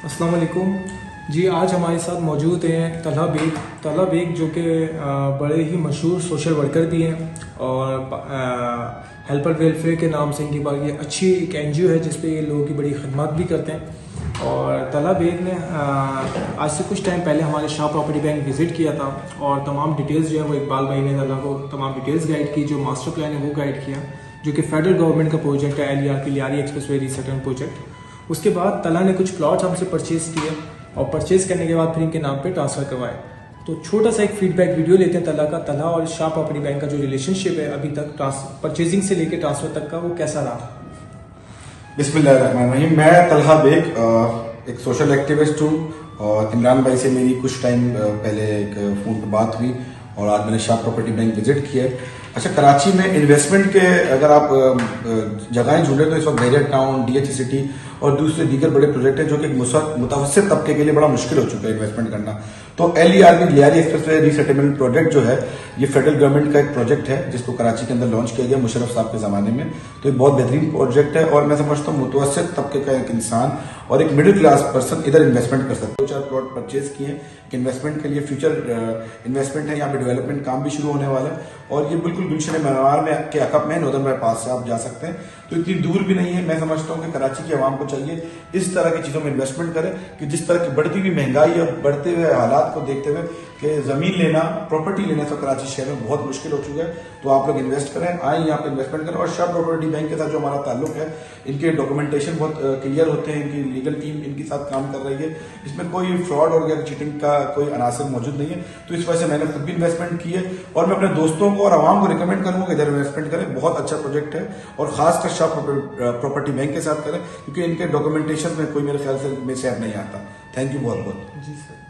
अस्सलाम वालेकुम जी। आज हमारे साथ मौजूद हैं तलहा बेग जो कि बड़े ही मशहूर सोशल वर्कर भी हैं और हेल्पर वेलफेयर के नाम से इनकी बात ये अच्छी एक NGO है जिस पे ये लोगों की बड़ी खदमत भी करते हैं। और तलहा बेग ने आज से कुछ टाइम पहले हमारे शाह प्रॉपर्टी बैंक विज़िट किया था और तमाम डिटेल्स जो है वो इकबाल भाई ने तलहा को तमाम डिटेल्स गाइड की। जो मास्टर प्लान है वो गाइड किया जो कि फेडरल गवर्नमेंट का प्रोजेक्ट है, LER की लियारी एक्सप्रेसवे रीसेटलमेंट प्रोजेक्ट। उसके बाद तलहा ने कुछ प्लॉट्स हमसे परचेज़ किए और परचेज़ करने के बाद फिर इनके नाम पे ट्रांसफ़र करवाए। तो छोटा सा एक फीडबैक वीडियो लेते हैं तलहा और शाह प्रॉपर्टी बैंक का जो रिलेशनशिप है अभी तक परचेजिंग से लेकर ट्रांसफ़र तक का वो कैसा रहा। बिस्मिल्लाहिर्रहमानिर्रहीम। मैं तलहा बेग एक सोशल एक्टिविस्ट हूँ और इमरान भाई से मेरी कुछ टाइम पहले एक फ़ोन पर बात हुई और आज मैंने शाह प्रॉपर्टी बैंक विजिट किया। अच्छा, कराची में इन्वेस्टमेंट के अगर आप जगहें ढूंढे तो इस वक्त बैरियर टाउन, DH सिटी और दूसरे दीगर बड़े प्रोजेक्ट हैं जो कि मुतवस्सित तबके के लिए बड़ा मुश्किल हो चुका है इन्वेस्टमेंट करना। तो LER की लियारी एक्सप्रेसवे रीसेटलमेंट प्रोजेक्ट जो है ये फेडरल गवर्नमेंट का एक प्रोजेक्ट है जिसको कराची के अंदर लॉन्च किया गया मुशर्रफ साहब के ज़माने में। तो एक बहुत बेहतरीन प्रोजेक्ट है और मैं समझता हूँ मुतवस्सित तबके का एक इंसान और एक मिडिल क्लास पर्सन इधर इन्वेस्टमेंट कर सकते हैं। 2-4 प्लॉट परचेज किए इन्वेस्टमेंट के लिए, फ्यूचर इन्वेस्टमेंट है। यहाँ पे डेवलपमेंट काम भी शुरू होने वाला है और ये बिल्कुल गुलशन मेवार में के अकब में नॉर्दर्न बाईपास से आप जा सकते हैं, तो इतनी दूर भी नहीं है। मैं समझता हूँ कि कराची की आवाम को चाहिए इस तरह की चीजों में इन्वेस्टमेंट करें कि जिस तरह की बढ़ती हुई महंगाई और बढ़ते हुए हालात को देखते हुए कि जमीन लेना, प्रॉपर्टी लेना तो कराची शहर में बहुत मुश्किल हो चुका है। तो आप लोग इन्वेस्ट करें, आए यहाँ पे इन्वेस्टमेंट करें। और शाह प्रॉपर्टी बैंक के साथ जो हमारा ताल्लुक है, इनके डॉक्यूमेंटेशन बहुत क्लियर होते हैं, इनकी लीगल टीम इनके साथ काम कर रही है, इसमें कोई फ्रॉड और या चीटिंग का कोई अनासर मौजूद नहीं है। तो इस वजह से मैंने खुद भी इन्वेस्टमेंट की है और मैं अपने दोस्तों को और आवाम को रिकमेंड करूंगा कि इधर इन्वेस्टमेंट करें। बहुत अच्छा प्रोजेक्ट है और खासकर शाह प्रॉपर्टी बैंक के साथ करें क्योंकि इनके डॉक्यूमेंटेशन में कोई मेरे ख्याल से मिसहैप नहीं आता। थैंक यू बहुत बहुत। जी सर।